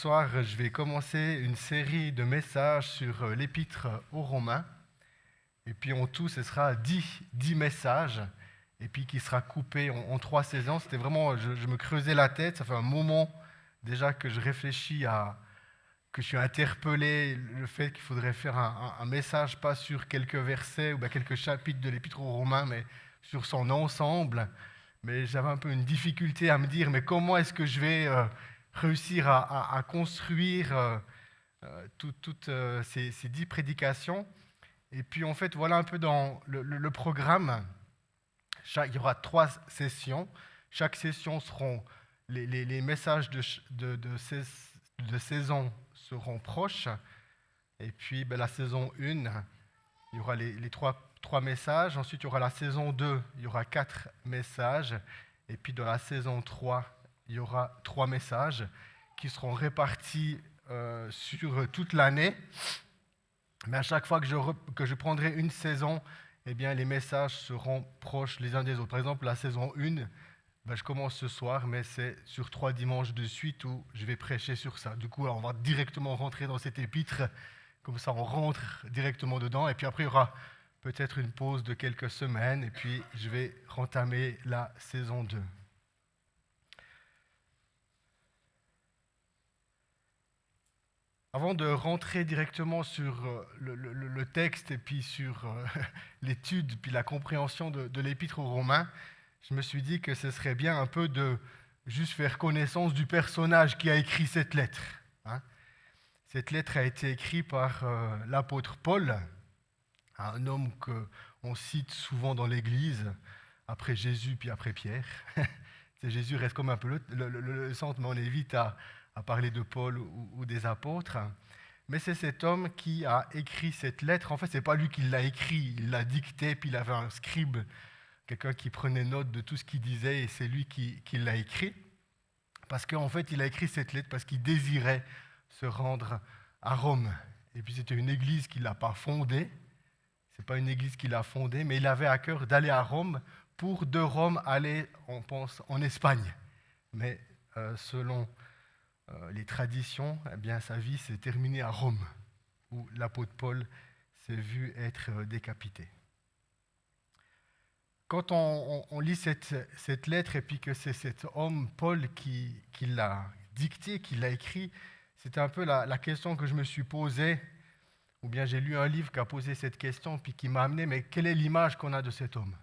soir, je vais commencer une série de messages sur l'épître aux Romains. Et puis en tout, ce sera 10 messages, et puis qui sera coupé en 3 saisons. C'était vraiment, je me creusais la tête, ça fait un moment déjà que je réfléchis que je suis interpellé, le fait qu'il faudrait faire un message, pas sur quelques versets ou bien quelques chapitres de l'épître aux Romains, mais sur son ensemble. Mais j'avais un peu une difficulté à me dire, mais comment est-ce que je vais réussir à construire toutes ces 10 prédications. Et puis en fait, voilà un peu dans le programme. Il y aura 3 sessions. Chaque session seront, les messages de saison seront proches. Et puis la saison 1, il y aura les trois messages. Ensuite, il y aura la saison 2, il y aura 4 messages. Et puis dans la saison 3, il y aura 3 messages qui seront répartis sur toute l'année. Mais à chaque fois que je prendrai une saison, eh bien, les messages seront proches les uns des autres. Par exemple, la saison 1, je commence ce soir, mais c'est sur 3 dimanches de suite où je vais prêcher sur ça. Du coup, on va directement rentrer dans cet épître. Comme ça, on rentre directement dedans. Et puis après, il y aura peut-être une pause de quelques semaines. Et puis, je vais rentamer la saison 2. Avant de rentrer directement sur le texte et puis sur l'étude puis la compréhension de l'épître aux Romains, je me suis dit que ce serait bien un peu de juste faire connaissance du personnage qui a écrit cette lettre. Cette lettre a été écrite par l'apôtre Paul, un homme qu'on cite souvent dans l'Église, après Jésus puis après Pierre. Jésus reste comme un peu le centre, mais on évite à parler de Paul ou des apôtres. Mais c'est cet homme qui a écrit cette lettre. En fait, ce n'est pas lui qui l'a écrit, il l'a dicté, puis il avait un scribe, quelqu'un qui prenait note de tout ce qu'il disait, et c'est lui qui l'a écrit. Parce qu'en fait, il a écrit cette lettre parce qu'il désirait se rendre à Rome. Et puis c'était une église qu'il n'a pas fondée. Ce n'est pas une église qu'il a fondée, mais il avait à cœur d'aller à Rome pour de Rome aller, on pense, en Espagne. Mais selon les traditions, eh bien, sa vie s'est terminée à Rome, où l'apôtre Paul s'est vu être décapité. Quand on lit cette lettre et puis que c'est cet homme, Paul, qui l'a dicté, qui l'a écrit, c'était un peu la question que je me suis posée, ou bien j'ai lu un livre qui a posé cette question puis qui m'a amené, mais quelle est l'image qu'on a de cet homme ?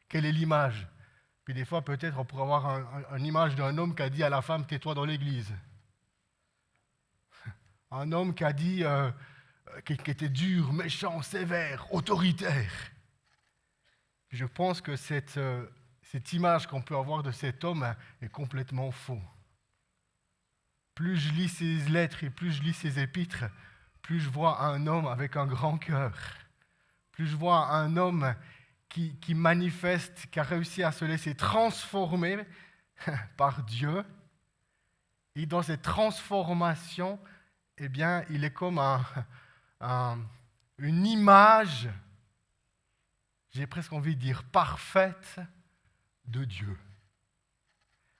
Quelle est l'image ? Puis des fois, peut-être, on pourrait avoir une image d'un homme qui a dit à la femme, tais-toi dans l'église. Un homme qui a dit, qui était dur, méchant, sévère, autoritaire. Puis je pense que cette image qu'on peut avoir de cet homme est complètement faux. Plus je lis ses lettres et plus je lis ses épîtres, plus je vois un homme avec un grand cœur. Plus je vois un homme qui manifeste, qui a réussi à se laisser transformer par Dieu. Et dans cette transformation, eh bien, il est comme une image, j'ai presque envie de dire parfaite, de Dieu.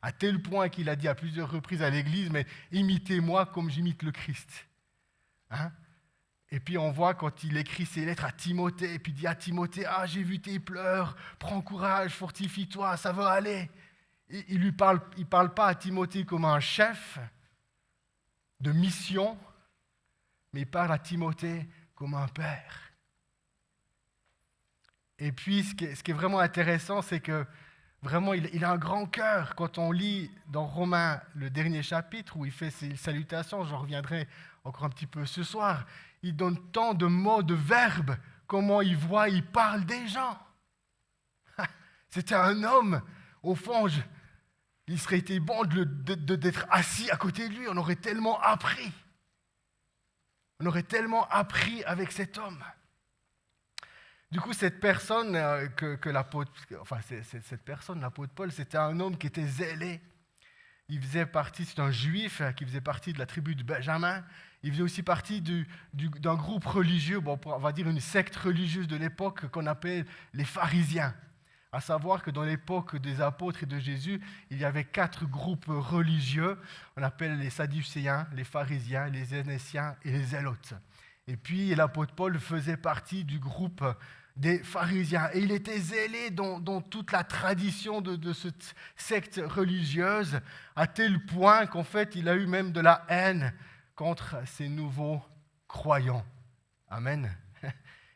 À tel point qu'il a dit à plusieurs reprises à l'Église, mais imitez-moi comme j'imite le Christ. Et puis on voit quand il écrit ses lettres à Timothée, et puis il dit à Timothée, j'ai vu tes pleurs, prends courage, fortifie-toi, ça va aller. Et il parle pas à Timothée comme un chef de mission, mais il parle à Timothée comme un père. Et puis ce qui est vraiment intéressant, c'est que vraiment il a un grand cœur. Quand on lit dans Romains le dernier chapitre où il fait ses salutations, j'en reviendrai encore un petit peu ce soir, il donne tant de mots, de verbes, comment il parle des gens. C'était un homme, au fond, il serait été bon d'être assis à côté de lui, on aurait tellement appris. On aurait tellement appris avec cet homme. Du coup, cette personne, l'apôtre Paul, c'était un homme qui était zélé. C'est un juif qui faisait partie de la tribu de Benjamin. Il faisait aussi partie d'un groupe religieux, on va dire une secte religieuse de l'époque qu'on appelle les pharisiens. À savoir que dans l'époque des apôtres et de Jésus, il y avait 4 groupes religieux. On appelle les Sadducéens, les pharisiens, les Énésiens et les Zélotes. Et puis l'apôtre Paul faisait partie du groupe des pharisiens. Et il était zélé dans toute la tradition de cette secte religieuse, à tel point qu'en fait, il a eu même de la haine contre ces nouveaux croyants. Amen.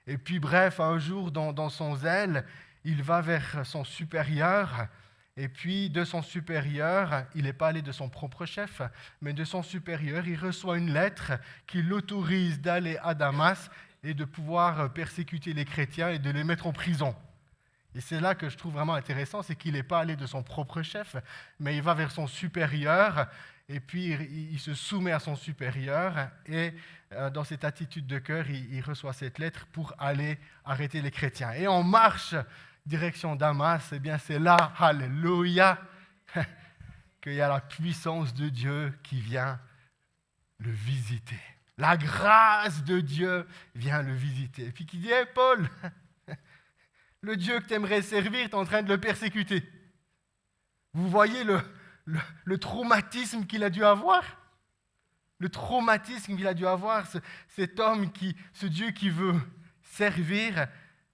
Et puis bref, un jour, dans son zèle, il va vers son supérieur, et puis de son supérieur, il n'est pas allé de son propre chef, mais de son supérieur, il reçoit une lettre qui l'autorise d'aller à Damas et de pouvoir persécuter les chrétiens et de les mettre en prison. Et c'est là que je trouve vraiment intéressant, c'est qu'il n'est pas allé de son propre chef, mais il va vers son supérieur, et puis il se soumet à son supérieur, et dans cette attitude de cœur, il reçoit cette lettre pour aller arrêter les chrétiens. Et en marche, direction Damas, eh bien c'est là, alléluia, qu'il y a la puissance de Dieu qui vient le visiter. La grâce de Dieu vient le visiter. Et puis qui dit, hey Paul, le Dieu que tu aimerais servir, tu es en train de le persécuter. Vous voyez le traumatisme qu'il a dû avoir? Le traumatisme qu'il a dû avoir, cet homme, ce Dieu qui veut servir,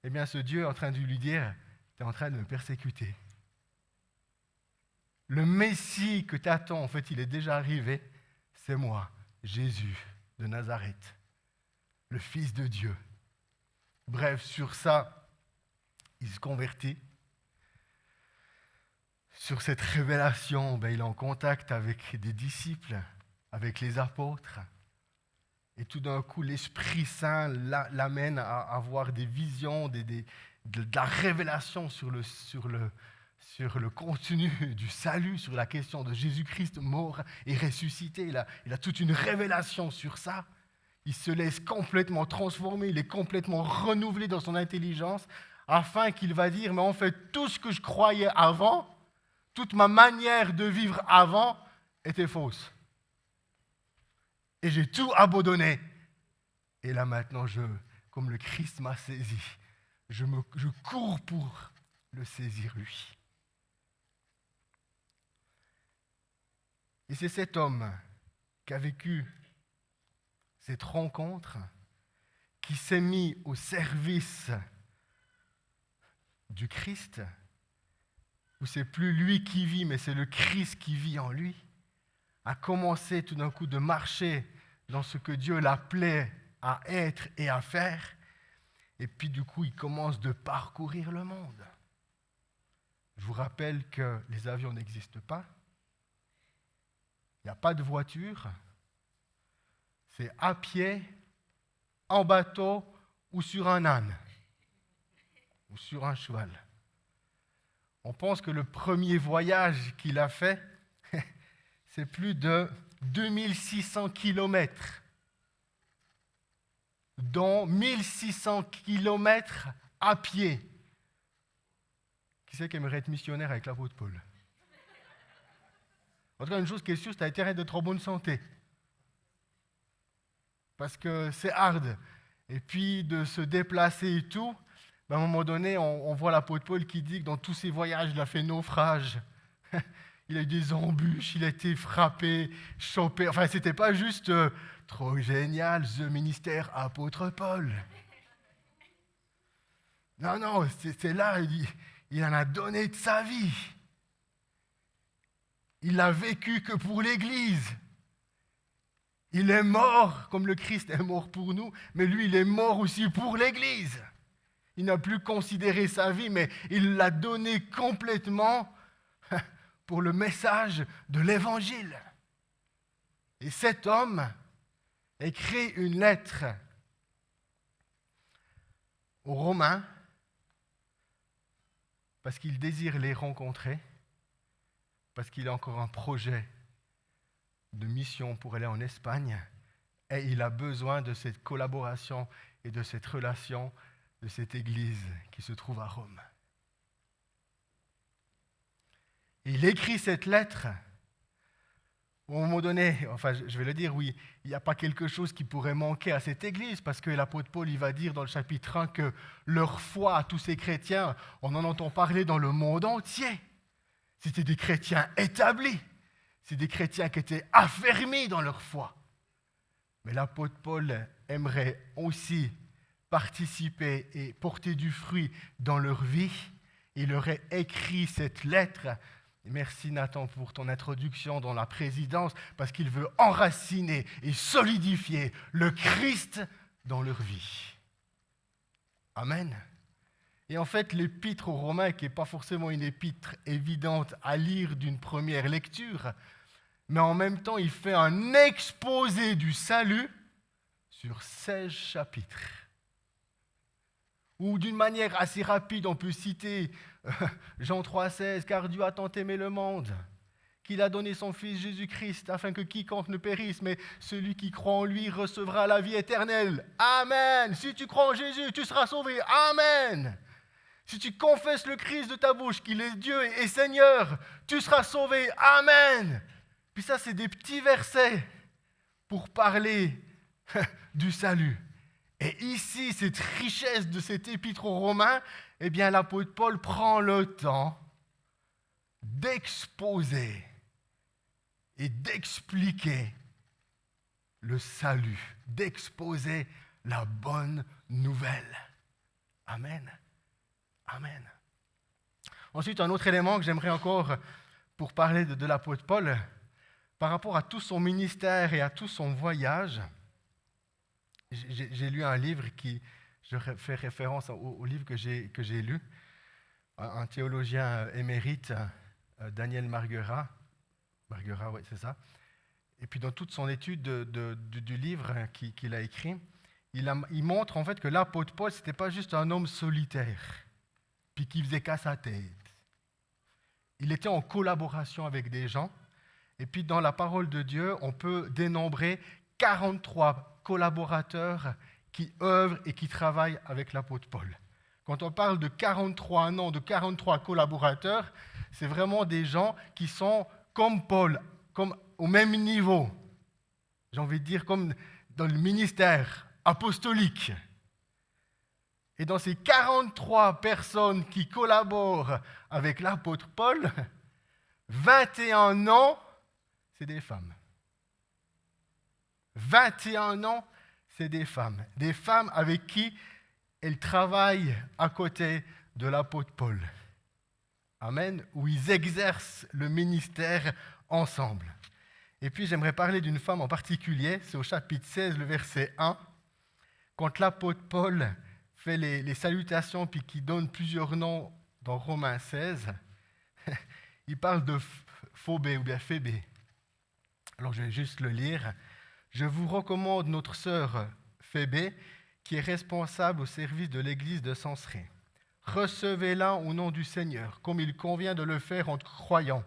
eh bien ce Dieu est en train de lui dire, tu es en train de me persécuter. Le Messie que tu attends, en fait, il est déjà arrivé, c'est moi, Jésus de Nazareth, le Fils de Dieu. Bref, sur ça, il se convertit. Sur cette révélation, il est en contact avec des disciples, avec les apôtres. Et tout d'un coup, l'Esprit Saint l'amène à avoir des visions, de la révélation sur le contenu du salut, sur la question de Jésus-Christ mort et ressuscité. Il a toute une révélation sur ça. Il se laisse complètement transformer, il est complètement renouvelé dans son intelligence, afin qu'il va dire, mais en fait, tout ce que je croyais avant, toute ma manière de vivre avant était fausse. Et j'ai tout abandonné. Et là maintenant, comme le Christ m'a saisi, je cours pour le saisir lui. Et c'est cet homme qui a vécu cette rencontre, qui s'est mis au service du Christ, où c'est plus lui qui vit, mais c'est le Christ qui vit en lui, a commencé tout d'un coup de marcher dans ce que Dieu l'appelait à être et à faire, et puis du coup il commence de parcourir le monde. Je vous rappelle que les avions n'existent pas, il n'y a pas de voiture, c'est à pied, en bateau ou sur un âne, ou sur un cheval. On pense que le premier voyage qu'il a fait, c'est plus de 2600 kilomètres, dont 1600 kilomètres à pied. Qui c'est qui aimerait être missionnaire avec l'apôtre Paul? En tout cas, une chose qui est sûre, c'est d'être d'être en bonne santé. Parce que c'est hard. Et puis de se déplacer et tout, à un moment donné, on voit l'apôtre Paul qui dit que dans tous ses voyages, il a fait naufrage. Il a eu des embûches, il a été frappé, chopé. Enfin, c'était pas juste trop génial, ce ministère apôtre Paul. Non, c'est là, il en a donné de sa vie. Il l'a vécu que pour l'Église. Il est mort, comme le Christ est mort pour nous, mais lui, il est mort aussi pour l'Église. Il n'a plus considéré sa vie, mais il l'a donné complètement pour le message de l'Évangile. Et cet homme écrit une lettre aux Romains parce qu'il désire les rencontrer, parce qu'il a encore un projet de mission pour aller en Espagne, et il a besoin de cette collaboration et de cette relation de cette église qui se trouve à Rome. Et il écrit cette lettre à un moment donné, enfin je vais le dire, oui, il n'y a pas quelque chose qui pourrait manquer à cette église, parce que l'apôtre Paul, il va dire dans le chapitre 1 que leur foi à tous ces chrétiens, on en entend parler dans le monde entier. C'était des chrétiens établis, c'est des chrétiens qui étaient affermis dans leur foi. Mais l'apôtre Paul aimerait aussi participer et porter du fruit dans leur vie. Il leur a écrit cette lettre. Merci Nathan pour ton introduction dans la présidence, parce qu'il veut enraciner et solidifier le Christ dans leur vie. Amen. Et en fait, l'épître aux Romains, qui n'est pas forcément une épître évidente à lire d'une première lecture, mais en même temps, il fait un exposé du salut sur 16 chapitres. Ou d'une manière assez rapide, on peut citer Jean 3,16, « Car Dieu a tant aimé le monde, qu'il a donné son Fils Jésus-Christ, afin que quiconque ne périsse, mais celui qui croit en lui recevra la vie éternelle. Amen. Si tu crois en Jésus, tu seras sauvé. Amen. Si tu confesses le Christ de ta bouche, qu'il est Dieu et Seigneur, tu seras sauvé. Amen. » Puis ça, c'est des petits versets pour parler du salut. Et ici, cette richesse de cet épître aux Romains, eh bien, l'apôtre Paul prend le temps d'exposer et d'expliquer le salut, d'exposer la bonne nouvelle. Amen. Amen. Ensuite, un autre élément que j'aimerais encore pour parler de l'apôtre Paul, par rapport à tout son ministère et à tout son voyage, j'ai lu un livre qui, je fais référence au livre que j'ai lu, un théologien émérite, Daniel Marguerat, oui, c'est ça. Et puis dans toute son étude du livre qu'il a écrit, il montre en fait que l'apôtre Paul, ce n'était pas juste un homme solitaire, puis qui faisait qu'à sa tête. Il était en collaboration avec des gens, et puis dans la parole de Dieu, on peut dénombrer 43 collaborateurs qui œuvrent et qui travaillent avec l'apôtre Paul. Quand on parle de 43 noms, de 43 collaborateurs, c'est vraiment des gens qui sont comme Paul, comme au même niveau. J'ai envie de dire comme dans le ministère apostolique. Et dans ces 43 personnes qui collaborent avec l'apôtre Paul, 21 noms, c'est des femmes. 21 ans, c'est des femmes avec qui elles travaillent à côté de l'apôtre Paul. Amen, où ils exercent le ministère ensemble. Et puis j'aimerais parler d'une femme en particulier, c'est au chapitre 16, le verset 1, quand l'apôtre Paul fait les salutations puis qui donne plusieurs noms dans Romains 16, il parle de Phobé ou bien Phébé. Alors je vais juste le lire. Je vous recommande notre sœur Phébé, qui est responsable au service de l'église de Cenchréa. Recevez-la au nom du Seigneur, comme il convient de le faire entre croyants,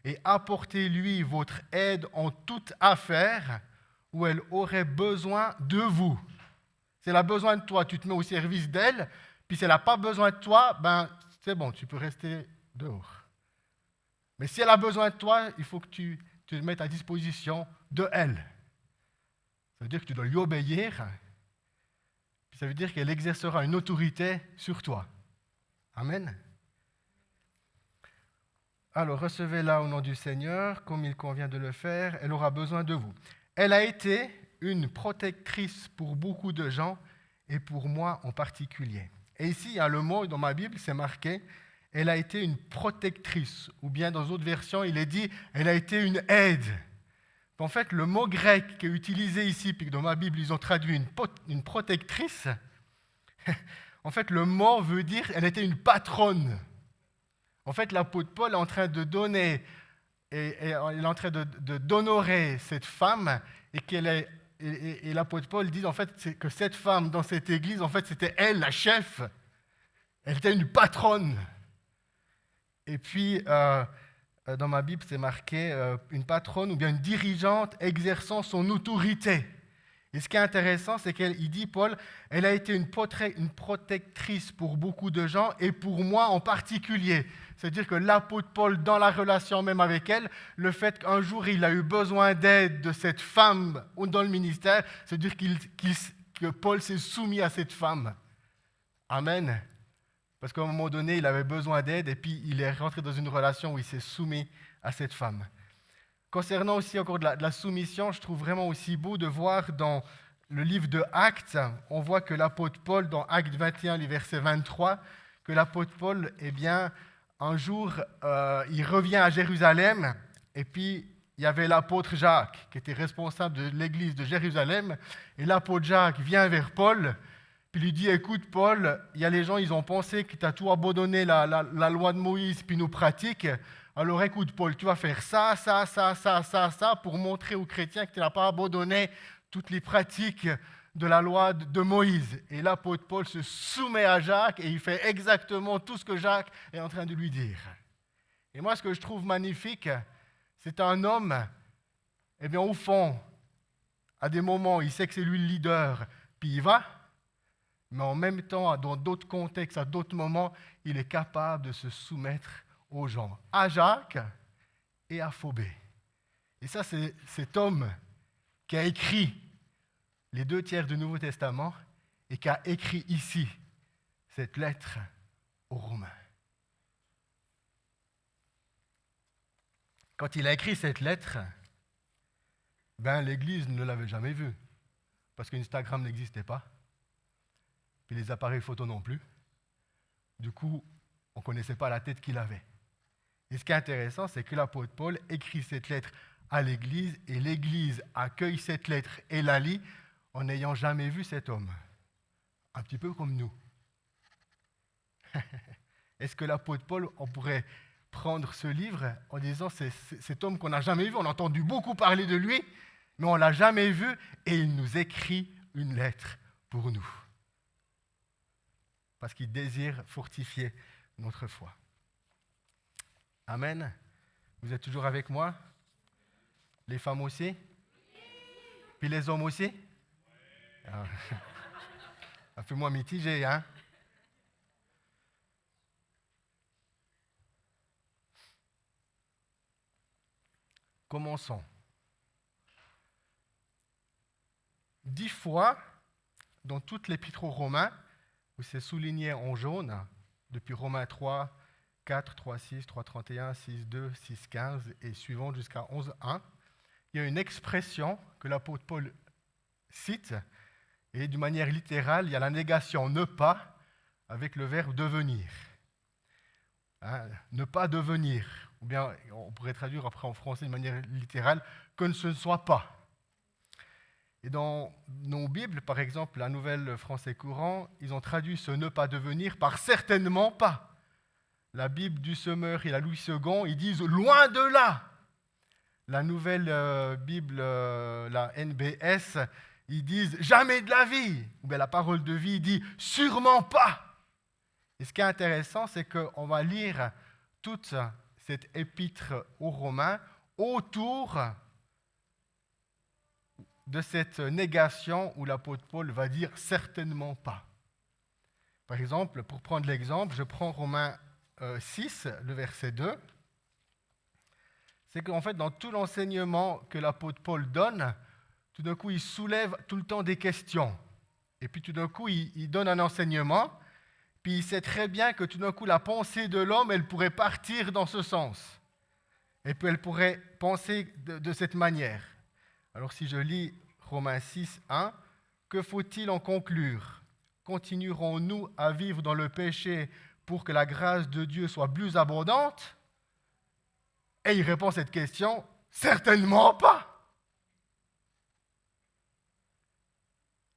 et apportez-lui votre aide en toute affaire où elle aurait besoin de vous. Si elle a besoin de toi, tu te mets au service d'elle, puis si elle n'a pas besoin de toi, c'est bon, tu peux rester dehors. Mais si elle a besoin de toi, il faut que tu te mettes à disposition de elle. Ça veut dire que tu dois lui obéir. Puis ça veut dire qu'elle exercera une autorité sur toi. Amen. Alors, recevez-la au nom du Seigneur, comme il convient de le faire. Elle aura besoin de vous. Elle a été une protectrice pour beaucoup de gens et pour moi en particulier. Et ici, il y a le mot dans ma Bible, c'est marqué, elle a été une protectrice. Ou bien dans d'autres versions, il est dit, elle a été une aide. En fait, le mot grec qui est utilisé ici, puis que dans ma Bible, ils ont traduit une protectrice, en fait, le mot veut dire elle était une patronne. En fait, l'apôtre Paul est en train de donner, et il est en train d'honorer cette femme, et l'apôtre Paul dit en fait que cette femme dans cette église, en fait, c'était elle, la chef. Elle était une patronne. Et puis, dans ma Bible, c'est marqué une patronne ou bien une dirigeante exerçant son autorité. Et ce qui est intéressant, c'est qu'il dit, Paul, elle a été une protectrice pour beaucoup de gens et pour moi en particulier. C'est-à-dire que l'apôtre Paul, dans la relation même avec elle, le fait qu'un jour il a eu besoin d'aide de cette femme dans le ministère, c'est-à-dire que Paul s'est soumis à cette femme. Amen. Parce qu'à un moment donné, il avait besoin d'aide et puis il est rentré dans une relation où il s'est soumis à cette femme. Concernant aussi encore de la soumission, je trouve vraiment aussi beau de voir dans le livre de Actes, on voit que l'apôtre Paul, dans Actes 21, les versets 23, que l'apôtre Paul, eh bien, un jour, il revient à Jérusalem et puis il y avait l'apôtre Jacques qui était responsable de l'église de Jérusalem et l'apôtre Jacques vient vers Paul puis lui dit, écoute Paul, il y a les gens, ils ont pensé que tu as tout abandonné la loi de Moïse puis nos pratiques. Alors écoute Paul, tu vas faire ça, pour montrer aux chrétiens que tu n'as pas abandonné toutes les pratiques de la loi de Moïse. Et l'apôtre Paul se soumet à Jacques et il fait exactement tout ce que Jacques est en train de lui dire. Et moi, ce que je trouve magnifique, c'est un homme, eh bien au fond, à des moments, il sait que c'est lui le leader, puis il va, mais en même temps, dans d'autres contextes, à d'autres moments, il est capable de se soumettre aux gens, à Jacques et à Phobé. Et ça, c'est cet homme qui a écrit les 2/3 du Nouveau Testament et qui a écrit ici cette lettre aux Romains. Quand il a écrit cette lettre, l'Église ne l'avait jamais vue, parce qu'Instagram n'existait pas, puis les appareils photo non plus. Du coup, on ne connaissait pas la tête qu'il avait. Et ce qui est intéressant, c'est que l'apôtre Paul écrit cette lettre à l'Église et l'Église accueille cette lettre et la lit en n'ayant jamais vu cet homme. Un petit peu comme nous. Est-ce que l'apôtre Paul, on pourrait prendre ce livre en disant c'est cet homme qu'on n'a jamais vu, on a entendu beaucoup parler de lui, mais on ne l'a jamais vu et il nous écrit une lettre pour nous. Parce qu'il désire fortifier notre foi. Amen. Vous êtes toujours avec moi? Les femmes aussi? Puis les hommes aussi? Ça fait moins mitigé, hein? Commençons. 10 fois, dans toute l'épître aux Romains, où c'est souligné en jaune, depuis Romains 3, 4, 3, 6, 3, 31, 6, 2, 6, 15 et suivant jusqu'à 11, 1, il y a une expression que l'apôtre Paul cite, et d'une manière littérale, il y a la négation ne pas avec le verbe devenir. Hein, ne pas devenir, ou bien on pourrait traduire après en français de manière littérale, que ce ne soit pas. Et dans nos Bibles, par exemple, la Nouvelle Français courant, ils ont traduit ce ne pas devenir par certainement pas. La Bible du Semeur et la Louis II, ils disent loin de là. La Nouvelle Bible, la NBS, ils disent jamais de la vie. Ou bien la parole de vie dit sûrement pas. Et ce qui est intéressant, c'est qu'on va lire toute cette épître aux Romains autour de cette négation où l'apôtre Paul va dire certainement pas. Par exemple, pour prendre l'exemple, je prends Romains 6, le verset 2. C'est qu'en fait, dans tout l'enseignement que l'apôtre Paul donne, tout d'un coup, il soulève tout le temps des questions. Et puis tout d'un coup, il donne un enseignement, puis il sait très bien que tout d'un coup, la pensée de l'homme, elle pourrait partir dans ce sens. Et puis elle pourrait penser de cette manière. Alors si je lis Romains 6, 1, que faut-il en conclure? Continuerons-nous à vivre dans le péché pour que la grâce de Dieu soit plus abondante? Et il répond à cette question, certainement pas.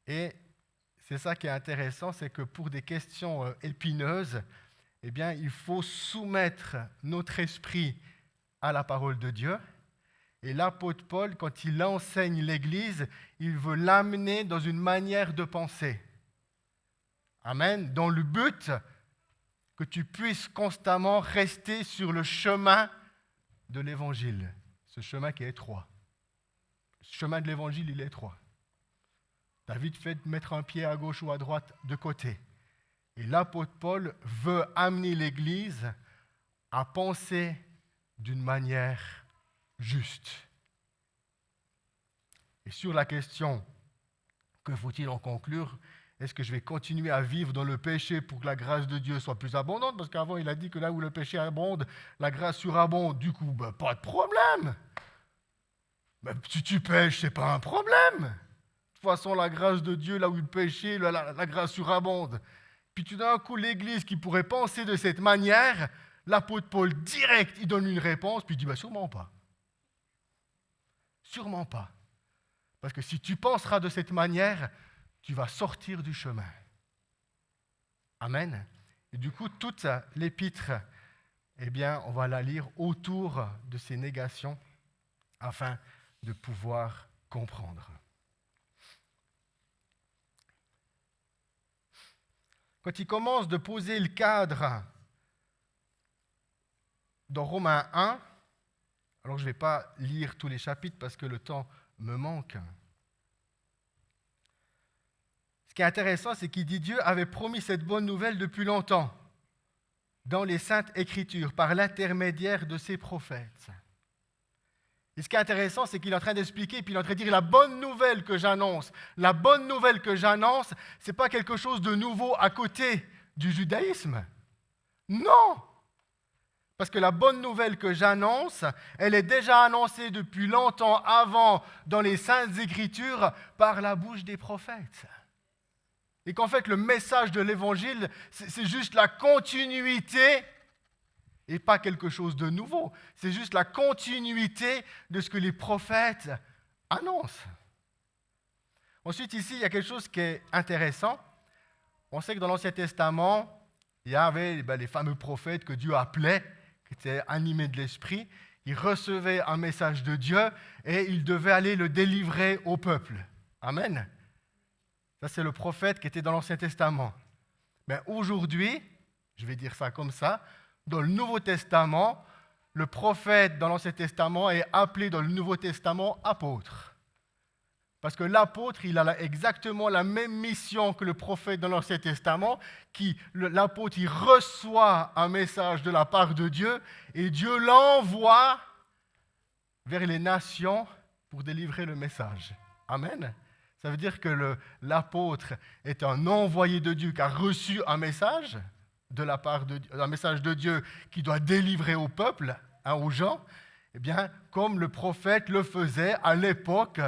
Et c'est ça qui est intéressant, c'est que pour des questions épineuses, eh bien, il faut soumettre notre esprit à la parole de Dieu. Et l'apôtre Paul, quand il enseigne l'Église, il veut l'amener dans une manière de penser. Amen. Dans le but que tu puisses constamment rester sur le chemin de l'Évangile. Ce chemin qui est étroit. Le chemin de l'Évangile, il est étroit. Tu as vite fait de mettre un pied à gauche ou à droite de côté. Et l'apôtre Paul veut amener l'Église à penser d'une manière juste. Et sur la question, que faut-il en conclure? Est-ce que je vais continuer à vivre dans le péché pour que la grâce de Dieu soit plus abondante? Parce qu'avant, il a dit que là où le péché abonde, la grâce surabonde. Du coup, pas de problème. Si tu pêches, ce n'est pas un problème. De toute façon, la grâce de Dieu, là où le péché, la grâce surabonde. Puis tout d'un coup, l'Église qui pourrait penser de cette manière, l'apôtre Paul, direct, il donne une réponse, puis il dit, sûrement pas. Sûrement pas. Parce que si tu penseras de cette manière, tu vas sortir du chemin. Amen. Et du coup, toute l'épître, eh bien, on va la lire autour de ces négations afin de pouvoir comprendre. Quand il commence de poser le cadre dans Romains 1, alors je ne vais pas lire tous les chapitres parce que le temps me manque. Ce qui est intéressant, c'est qu'il dit Dieu avait promis cette bonne nouvelle depuis longtemps dans les Saintes Écritures, par l'intermédiaire de ses prophètes. Et ce qui est intéressant, c'est qu'il est en train d'expliquer, puis il est en train de dire la bonne nouvelle que j'annonce. La bonne nouvelle que j'annonce, ce n'est pas quelque chose de nouveau à côté du judaïsme. Non! Parce que la bonne nouvelle que j'annonce, elle est déjà annoncée depuis longtemps avant dans les Saintes Écritures par la bouche des prophètes. Et qu'en fait, le message de l'Évangile, c'est juste la continuité et pas quelque chose de nouveau. C'est juste la continuité de ce que les prophètes annoncent. Ensuite, ici, il y a quelque chose qui est intéressant. On sait que dans l'Ancien Testament, il y avait les fameux prophètes que Dieu appelait, qui étaient animés de l'Esprit. Ils recevaient un message de Dieu et ils devaient aller le délivrer au peuple. Amen. Ça, c'est le prophète qui était dans l'Ancien Testament. Mais aujourd'hui, je vais dire ça comme ça, dans le Nouveau Testament, le prophète dans l'Ancien Testament est appelé dans le Nouveau Testament apôtre. Parce que l'apôtre, il a exactement la même mission que le prophète dans l'Ancien Testament, l'apôtre, il reçoit un message de la part de Dieu et Dieu l'envoie vers les nations pour délivrer le message. Amen. Ça veut dire que l'apôtre est un envoyé de Dieu qui a reçu un message de la part de Dieu, un message de Dieu qui doit délivrer au peuple, aux gens, eh bien, comme le prophète le faisait à l'époque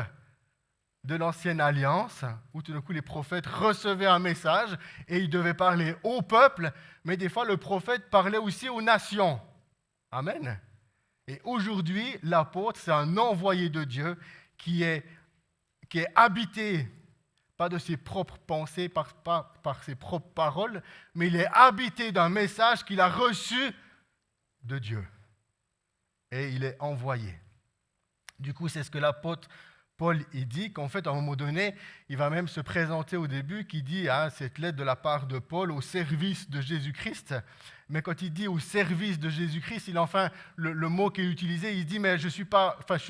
de l'Ancienne Alliance, où tout d'un coup les prophètes recevaient un message et ils devaient parler au peuple, mais des fois le prophète parlait aussi aux nations. Amen. Et aujourd'hui, l'apôtre, c'est un envoyé de Dieu qui est habité, pas de ses propres pensées, par ses propres paroles, mais il est habité d'un message qu'il a reçu de Dieu. Et il est envoyé. Du coup, c'est ce que l'apôtre Paul il dit, qu'en fait, à un moment donné, il va même se présenter au début, qui dit cette lettre de la part de Paul au service de Jésus-Christ. Mais quand il dit au service de Jésus-Christ, le mot qui est utilisé, il dit, mais je suis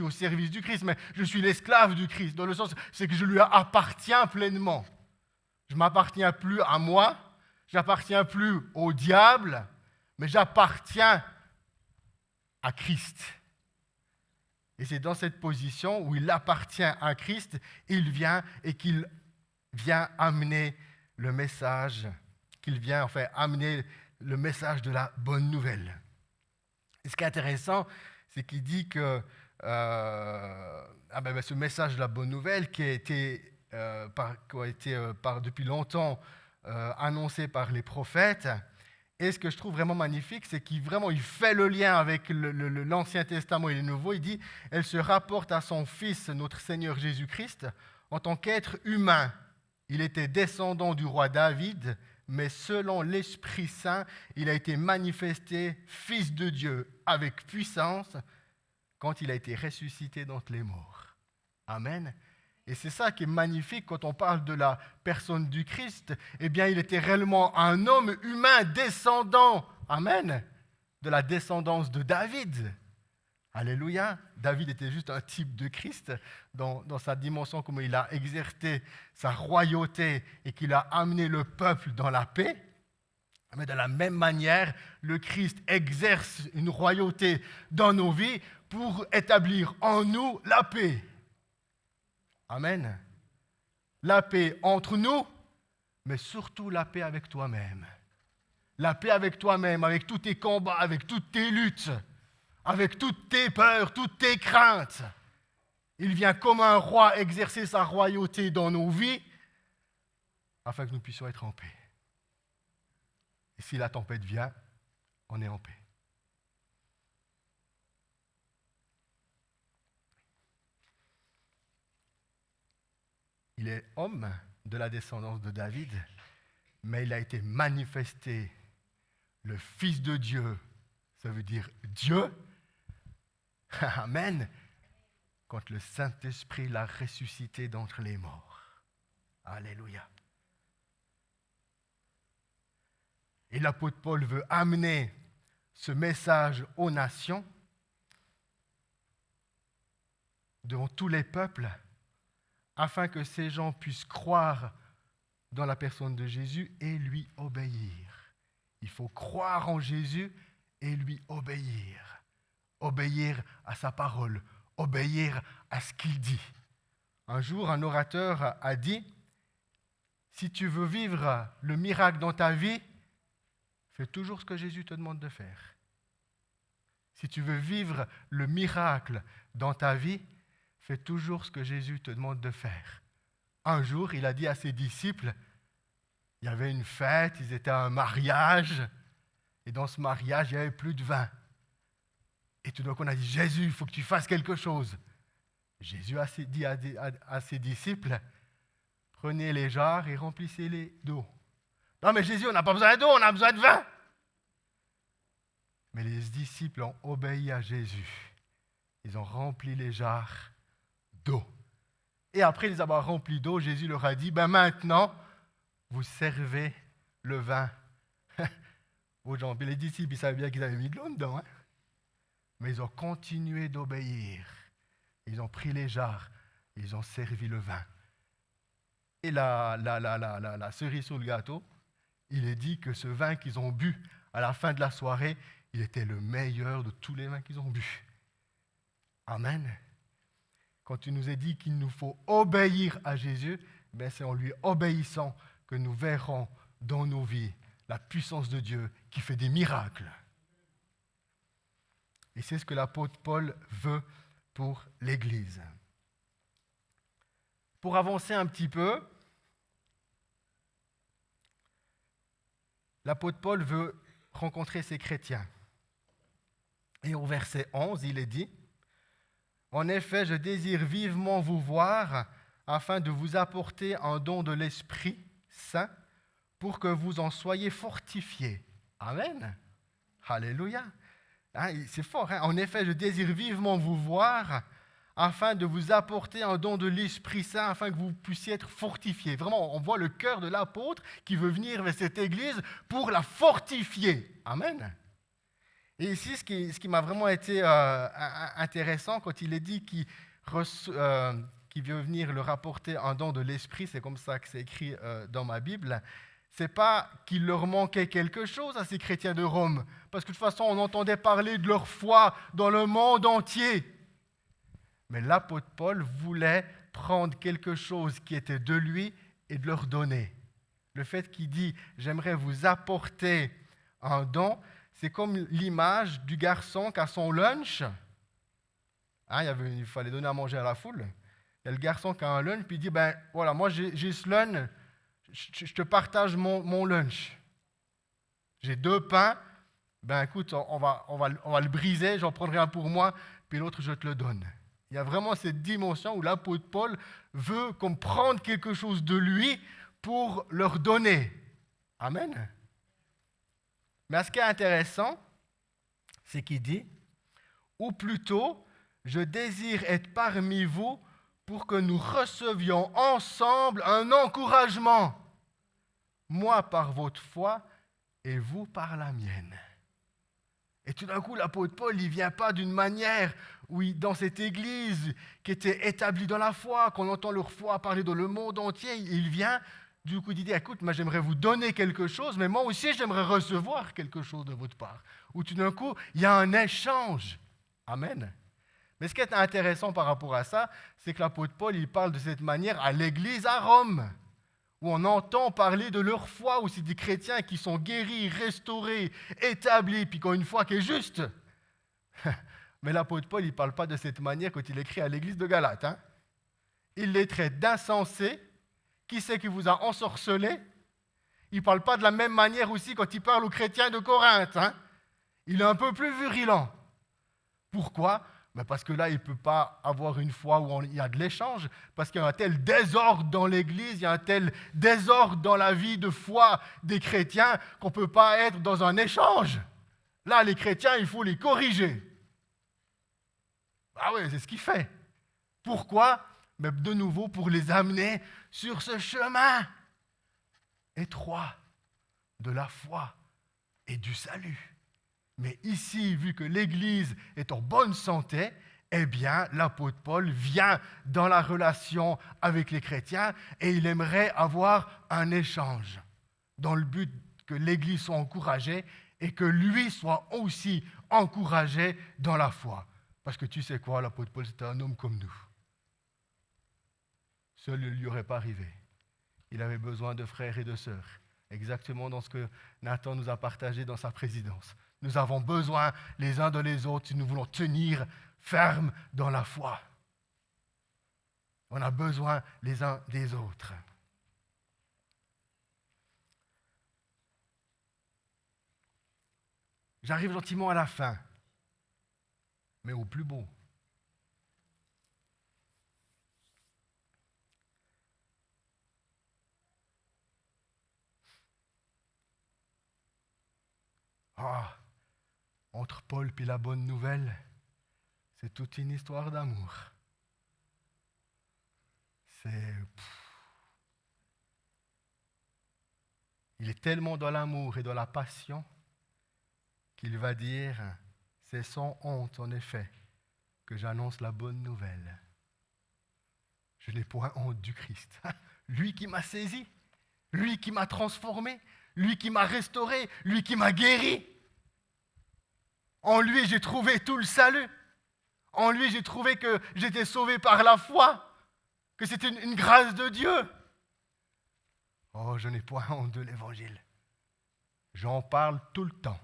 au service du Christ, mais je suis l'esclave du Christ. Dans le sens, c'est que je lui appartiens pleinement. Je ne m'appartiens plus à moi, je n'appartiens plus au diable, mais j'appartiens à Christ. Et c'est dans cette position où il appartient à Christ, il vient et qu'il vient amener le message, amener le message de la bonne nouvelle. Et ce qui est intéressant, c'est qu'il dit que ce message de la bonne nouvelle qui a été depuis longtemps annoncé par les prophètes. Et ce que je trouve vraiment magnifique, c'est qu'il fait le lien avec l'Ancien Testament et le Nouveau. Il dit, elle se rapporte à son Fils, notre Seigneur Jésus-Christ, en tant qu'être humain. Il était descendant du roi David, mais selon l'Esprit Saint, il a été manifesté Fils de Dieu avec puissance quand il a été ressuscité d'entre les morts. Amen. Et c'est ça qui est magnifique quand on parle de la personne du Christ. Eh bien, il était réellement un homme humain descendant, amen, de la descendance de David. Alléluia. David était juste un type de Christ dans sa dimension, comment il a exercé sa royauté et qu'il a amené le peuple dans la paix. Mais de la même manière, le Christ exerce une royauté dans nos vies pour établir en nous la paix. Amen. La paix entre nous, mais surtout la paix avec toi-même. La paix avec toi-même, avec tous tes combats, avec toutes tes luttes, avec toutes tes peurs, toutes tes craintes. Il vient comme un roi exercer sa royauté dans nos vies afin que nous puissions être en paix. Et si la tempête vient, on est en paix. Il est homme de la descendance de David, mais il a été manifesté le Fils de Dieu, ça veut dire Dieu. Amen. Quand le Saint-Esprit l'a ressuscité d'entre les morts. Alléluia. Et l'apôtre Paul veut amener ce message aux nations, devant tous les peuples, afin que ces gens puissent croire dans la personne de Jésus et lui obéir. Il faut croire en Jésus et lui obéir. Obéir à sa parole, obéir à ce qu'il dit. Un jour, un orateur a dit, si tu veux vivre le miracle dans ta vie, fais toujours ce que Jésus te demande de faire. Si tu veux vivre le miracle dans ta vie, fais toujours ce que Jésus te demande de faire. Un jour, il a dit à ses disciples, il y avait une fête, ils étaient à un mariage, et dans ce mariage, il n'y avait plus de vin. Et tout d'un coup, on a dit, Jésus, il faut que tu fasses quelque chose. Jésus a dit à ses disciples, prenez les jarres et remplissez-les d'eau. Non, mais Jésus, on n'a pas besoin d'eau, on a besoin de vin. Mais les disciples ont obéi à Jésus. Ils ont rempli les jarres d'eau. Et après les avoir remplis d'eau, Jésus leur a dit, maintenant, vous servez le vin aux gens. Et les disciples, ils savaient bien qu'ils avaient mis de l'eau dedans. Hein? Mais ils ont continué d'obéir. Ils ont pris les jarres, ils ont servi le vin. Et la cerise sur le gâteau, il est dit que ce vin qu'ils ont bu à la fin de la soirée, il était le meilleur de tous les vins qu'ils ont bu. Amen. Quand il nous est dit qu'il nous faut obéir à Jésus, c'est en lui obéissant que nous verrons dans nos vies la puissance de Dieu qui fait des miracles. Et c'est ce que l'apôtre Paul veut pour l'Église. Pour avancer un petit peu, l'apôtre Paul veut rencontrer ces chrétiens. Et au verset 11, il est dit, « En effet, je désire vivement vous voir afin de vous apporter un don de l'Esprit Saint pour que vous en soyez fortifiés. » Amen. Alléluia. C'est fort. En effet, je désire vivement vous voir afin de vous apporter un don de l'Esprit Saint, afin que vous puissiez être fortifiés. Vraiment, on voit le cœur de l'apôtre qui veut venir vers cette Église pour la fortifier. Amen. Et ici, ce qui m'a vraiment été intéressant, quand il est dit qu'il veut venir leur apporter un don de l'Esprit, c'est comme ça que c'est écrit dans ma Bible, c'est pas qu'il leur manquait quelque chose à ces chrétiens de Rome, parce que de toute façon, on entendait parler de leur foi dans le monde entier. Mais l'apôtre Paul voulait prendre quelque chose qui était de lui et de leur donner. Le fait qu'il dit « j'aimerais vous apporter un don », c'est comme l'image du garçon qui a son lunch. Il fallait donner à manger à la foule. Il y a le garçon qui a un lunch, puis il dit « voilà, moi j'ai ce lunch, je te partage mon lunch. J'ai 2 pains, écoute, on va le briser, j'en prendrai un pour moi, puis l'autre je te le donne. » Il y a vraiment cette dimension où l'apôtre Paul veut comme prendre quelque chose de lui pour leur donner. Amen. Mais ce qui est intéressant, c'est qu'il dit, ou plutôt, je désire être parmi vous pour que nous recevions ensemble un encouragement, moi par votre foi et vous par la mienne. Et tout d'un coup, l'apôtre Paul, il ne vient pas d'une manière où, dans cette église qui était établie dans la foi, qu'on entend leur foi parler dans le monde entier, il vient, du coup, il dit, écoute, moi j'aimerais vous donner quelque chose, mais moi aussi j'aimerais recevoir quelque chose de votre part. Où tout d'un coup, il y a un échange. Amen. Mais ce qui est intéressant par rapport à ça, c'est que l'apôtre Paul, il parle de cette manière à l'église à Rome, où on entend parler de leur foi, où c'est des chrétiens qui sont guéris, restaurés, établis, puis qui ont une foi qui est juste. Mais l'apôtre Paul, il ne parle pas de cette manière quand il écrit à l'église de Galate. Hein. Il les traite d'insensés. Qui c'est qui vous a ensorcelé? Il ne parle pas de la même manière aussi quand il parle aux chrétiens de Corinthe. Hein. Il est un peu plus virulent. Pourquoi? Parce que là, il ne peut pas avoir une foi où il y a de l'échange, parce qu'il y a un tel désordre dans l'Église, il y a un tel désordre dans la vie de foi des chrétiens qu'on ne peut pas être dans un échange. Là, les chrétiens, il faut les corriger. Ah oui, c'est ce qu'il fait. Pourquoi? Mais de nouveau, pour les amener sur ce chemin étroit de la foi et du salut. Mais ici, vu que l'Église est en bonne santé, eh bien, l'apôtre Paul vient dans la relation avec les chrétiens et il aimerait avoir un échange dans le but que l'Église soit encouragée et que lui soit aussi encouragé dans la foi. Parce que tu sais quoi, l'apôtre Paul, c'était un homme comme nous. Seul ne lui aurait pas arrivé. Il avait besoin de frères et de sœurs, exactement dans ce que Nathan nous a partagé dans sa présidence. Nous avons besoin les uns de les autres si nous voulons tenir ferme dans la foi. On a besoin les uns des autres. J'arrive gentiment à la fin, mais au plus beau. Ah, entre Paul et la bonne nouvelle, c'est toute une histoire d'amour. Il est tellement dans l'amour et dans la passion qu'il va dire, c'est sans honte en effet que j'annonce la bonne nouvelle. Je n'ai point honte du Christ. Lui qui m'a saisi, lui qui m'a transformé, lui qui m'a restauré, lui qui m'a guéri. En lui, j'ai trouvé tout le salut. En lui, j'ai trouvé que j'étais sauvé par la foi, que c'était une grâce de Dieu. Oh, je n'ai point honte de l'Évangile. J'en parle tout le temps.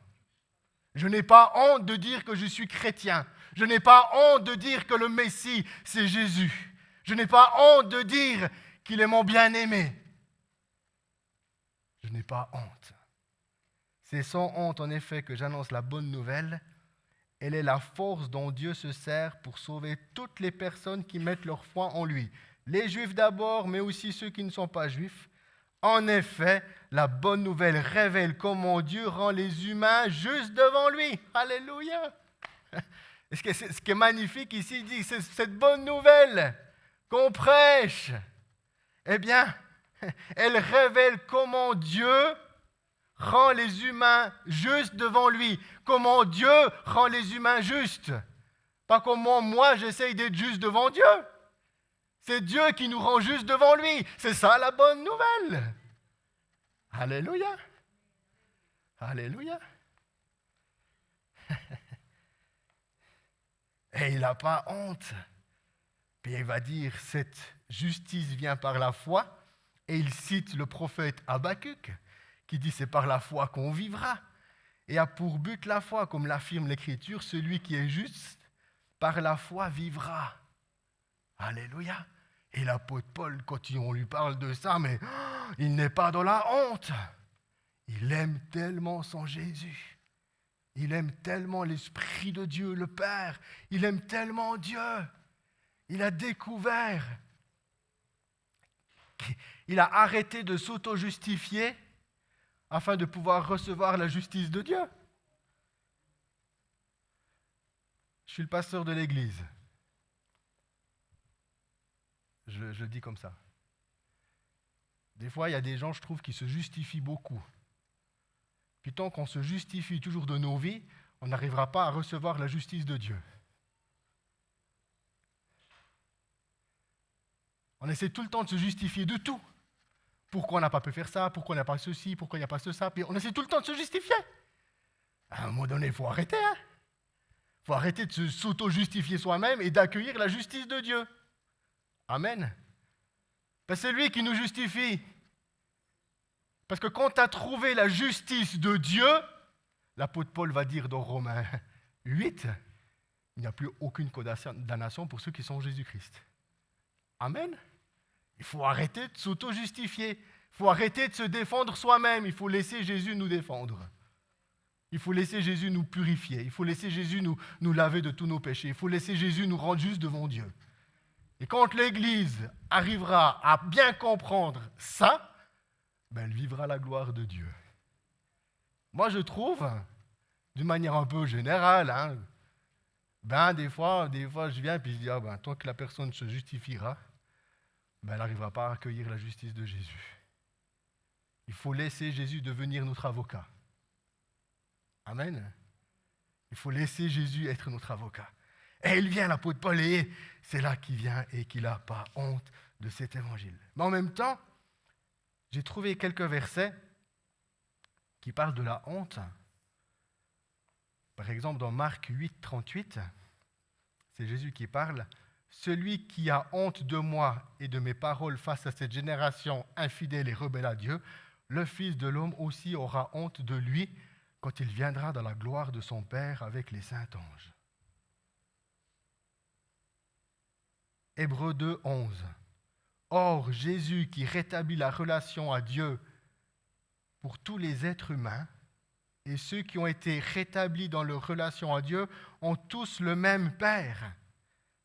Je n'ai pas honte de dire que je suis chrétien. Je n'ai pas honte de dire que le Messie, c'est Jésus. Je n'ai pas honte de dire qu'il est mon bien-aimé. Je n'ai pas honte. C'est sans honte, en effet, que j'annonce la bonne nouvelle. Elle est la force dont Dieu se sert pour sauver toutes les personnes qui mettent leur foi en lui. Les Juifs d'abord, mais aussi ceux qui ne sont pas Juifs. En effet, la bonne nouvelle révèle comment Dieu rend les humains justes devant lui. Alléluia! Ce qui est magnifique ici, il dit, c'est cette bonne nouvelle qu'on prêche. Eh bien, elle révèle comment Dieu rend les humains justes devant lui. Comment Dieu rend les humains justes. Pas comment moi j'essaye d'être juste devant Dieu. C'est Dieu qui nous rend justes devant lui. C'est ça la bonne nouvelle. Alléluia. Alléluia. Et il n'a pas honte. Puis il va dire, cette justice vient par la foi. Et il cite le prophète Habakkuk, qui dit, c'est par la foi qu'on vivra. Et a pour but la foi, comme l'affirme l'Écriture, celui qui est juste, par la foi vivra. Alléluia. Et l'apôtre Paul, quand on lui parle de ça, mais il n'est pas dans la honte. Il aime tellement son Jésus. Il aime tellement l'Esprit de Dieu, le Père. Il aime tellement Dieu. Il a découvert. Il a arrêté de s'auto-justifier afin de pouvoir recevoir la justice de Dieu. Je suis le pasteur de l'église. Je le dis comme ça. Des fois, il y a des gens, je trouve, qui se justifient beaucoup. Puis tant qu'on se justifie toujours de nos vies, on n'arrivera pas à recevoir la justice de Dieu. On essaie tout le temps de se justifier de tout. Pourquoi on n'a pas pu faire ça? Pourquoi on n'a pas ceci? Pourquoi il n'y a pas ça? Puis on essaie tout le temps de se justifier. À un moment donné, il faut arrêter. Il faut arrêter de s'auto-justifier soi-même et d'accueillir la justice de Dieu. Amen. C'est lui qui nous justifie. Parce que quand tu as trouvé la justice de Dieu, l'apôtre Paul va dire dans Romains 8, il n'y a plus aucune condamnation pour ceux qui sont en Jésus-Christ. Amen. Il faut arrêter de s'auto-justifier. Il faut arrêter de se défendre soi-même. Il faut laisser Jésus nous défendre. Il faut laisser Jésus nous purifier. Il faut laisser Jésus nous laver de tous nos péchés. Il faut laisser Jésus nous rendre justes devant Dieu. Et quand l'Église arrivera à bien comprendre ça, elle vivra la gloire de Dieu. Moi, je trouve, d'une manière un peu générale, des fois, je viens et je dis, tant que la personne se justifiera, elle n'arrivera pas à accueillir la justice de Jésus. Il faut laisser Jésus devenir notre avocat. Amen. Il faut laisser Jésus être notre avocat. Et il vient, l'apôtre Paul, et c'est là qu'il vient et qu'il n'a pas honte de cet évangile. Mais en même temps, j'ai trouvé quelques versets qui parlent de la honte. Par exemple, dans Marc 8, 38, c'est Jésus qui parle. « Celui qui a honte de moi et de mes paroles face à cette génération infidèle et rebelle à Dieu, le Fils de l'homme aussi aura honte de lui quand il viendra dans la gloire de son Père avec les saints anges. » Hébreux 2, 11. « Or, Jésus qui rétablit la relation à Dieu pour tous les êtres humains, et ceux qui ont été rétablis dans leur relation à Dieu ont tous le même Père.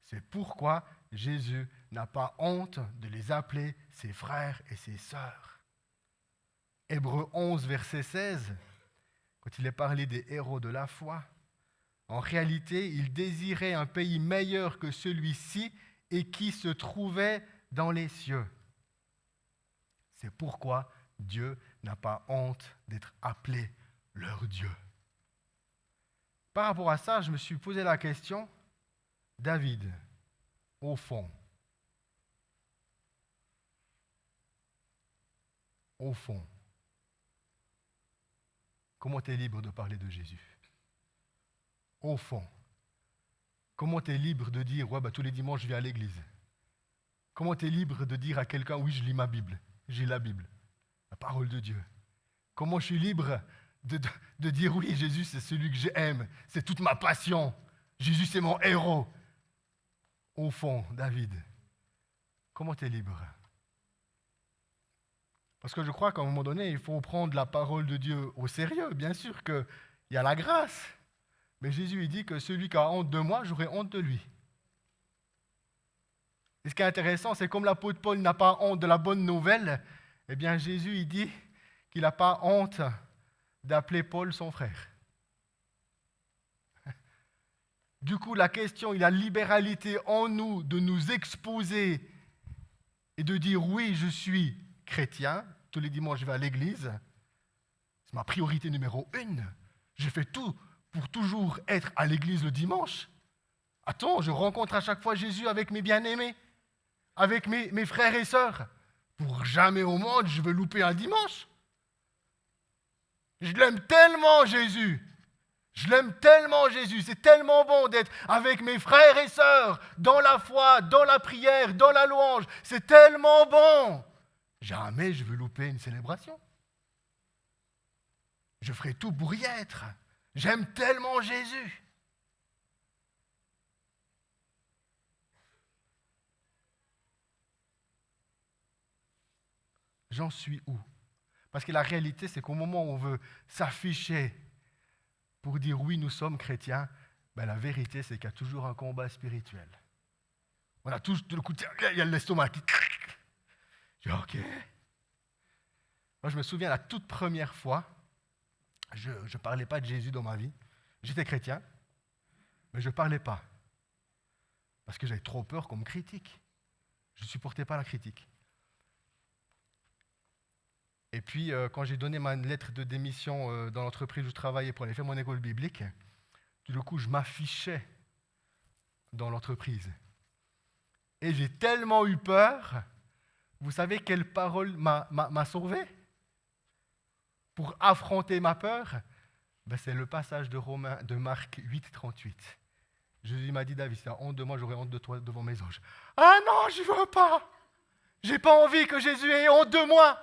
C'est pourquoi Jésus n'a pas honte de les appeler ses frères et ses sœurs. » Hébreux 11, verset 16, quand il est parlé des héros de la foi, en réalité, ils désiraient un pays meilleur que celui-ci et qui se trouvait dans les cieux. C'est pourquoi Dieu n'a pas honte d'être appelé leur Dieu. Par rapport à ça, je me suis posé la question, David, au fond, comment tu es libre de parler de Jésus? Au fond, comment tu es libre de dire, tous les dimanches je viens à l'église? Comment tu es libre de dire à quelqu'un, oui, je lis ma Bible, j'ai la Bible, la parole de Dieu? Comment je suis libre de dire, oui, Jésus, c'est celui que j'aime, c'est toute ma passion, Jésus, c'est mon héros? Au fond, David, comment tu es libre? Parce que je crois qu'à un moment donné, il faut prendre la parole de Dieu au sérieux. Bien sûr qu'il y a la grâce, mais Jésus il dit que celui qui a honte de moi, j'aurai honte de lui. Et ce qui est intéressant, c'est comme l'apôtre Paul n'a pas honte de la bonne nouvelle, eh bien Jésus il dit qu'il n'a pas honte d'appeler Paul son frère. Du coup, la question, il y a libéralité en nous de nous exposer et de dire oui, je suis chrétien, tous les dimanches je vais à l'église, c'est ma priorité numéro 1. Je fais tout pour toujours être à l'église le dimanche. Attends, je rencontre à chaque fois Jésus avec mes bien-aimés, avec mes frères et sœurs. Pour jamais au monde, je veux louper un dimanche. Je l'aime tellement, Jésus. Je l'aime tellement, Jésus. C'est tellement bon d'être avec mes frères et sœurs, dans la foi, dans la prière, dans la louange. C'est tellement bon. Jamais je veux louper une célébration. Je ferai tout pour y être. J'aime tellement Jésus. J'en suis où? Parce que la réalité, c'est qu'au moment où on veut s'afficher pour dire oui, nous sommes chrétiens, la vérité, c'est qu'il y a toujours un combat spirituel. On a tous le coup, il y a l'estomac qui... Je dis, ok. Moi, je me souviens la toute première fois, je ne parlais pas de Jésus dans ma vie. J'étais chrétien, mais je ne parlais pas. Parce que j'avais trop peur qu'on me critique. Je ne supportais pas la critique. Et puis, quand j'ai donné ma lettre de démission dans l'entreprise où je travaillais pour aller faire mon école biblique, Tout d'un coup, je m'affichais dans l'entreprise. Et j'ai tellement eu peur. Vous savez quelle parole m'a sauvé pour affronter ma peur? C'est le passage de Marc 8, 38. Jésus m'a dit, David, si tu as honte de moi, j'aurai honte de toi devant mes anges. Ah non, je ne veux pas. J'ai pas envie que Jésus ait honte de moi.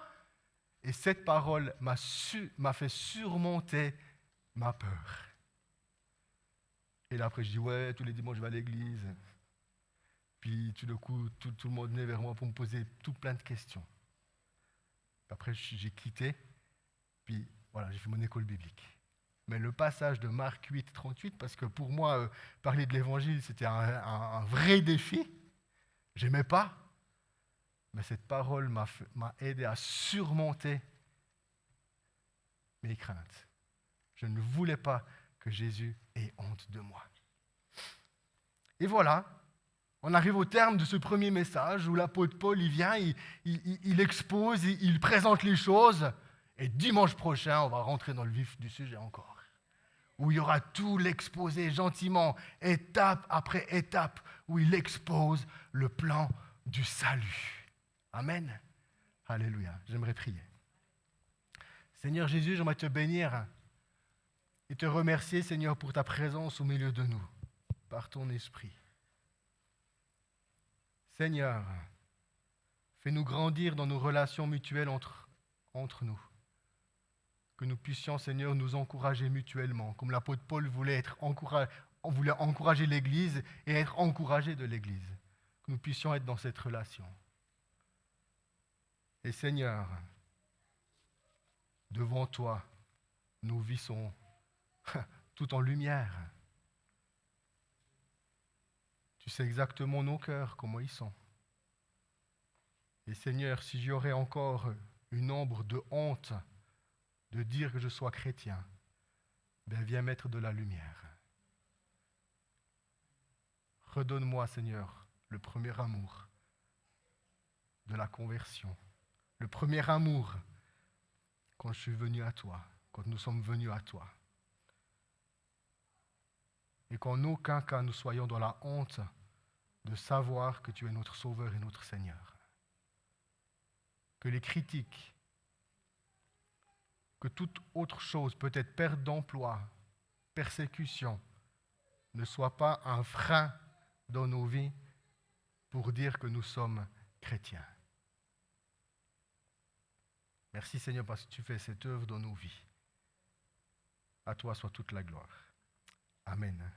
Et cette parole m'a fait surmonter ma peur. Et là, après, je dis, ouais, tous les dimanches, je vais à l'église. Puis, tout d'un coup, tout le monde venait vers moi pour me poser tout plein de questions. Après, j'ai quitté. Puis, voilà, j'ai fait mon école biblique. Mais le passage de Marc 8, 38, parce que pour moi, parler de l'évangile, c'était un vrai défi. J'aimais pas. Mais cette parole m'a aidé à surmonter mes craintes. Je ne voulais pas que Jésus ait honte de moi. Et voilà, on arrive au terme de ce premier message où l'apôtre Paul, il vient, il expose, il présente les choses. Et dimanche prochain, on va rentrer dans le vif du sujet encore. Où il y aura tout l'exposé gentiment, étape après étape, où il expose le plan du salut. Amen. Alléluia. J'aimerais prier. Seigneur Jésus, j'aimerais te bénir et te remercier, Seigneur, pour ta présence au milieu de nous, par ton esprit. Seigneur, fais-nous grandir dans nos relations mutuelles entre nous. Que nous puissions, Seigneur, nous encourager mutuellement, comme l'apôtre Paul voulait encourager l'Église et être encouragé de l'Église. Que nous puissions être dans cette relation. Et Seigneur, devant toi, nos vies sont tout en lumière. Tu sais exactement nos cœurs, comment ils sont. Et Seigneur, si j'aurais encore une ombre de honte de dire que je sois chrétien, viens mettre de la lumière. Redonne-moi, Seigneur, le premier amour de la conversion. Le premier amour quand je suis venu à toi, quand nous sommes venus à toi. Et qu'en aucun cas nous soyons dans la honte de savoir que tu es notre Sauveur et notre Seigneur. Que les critiques, que toute autre chose, peut-être perte d'emploi, persécution, ne soit pas un frein dans nos vies pour dire que nous sommes chrétiens. Merci Seigneur parce que tu fais cette œuvre dans nos vies. À toi soit toute la gloire. Amen.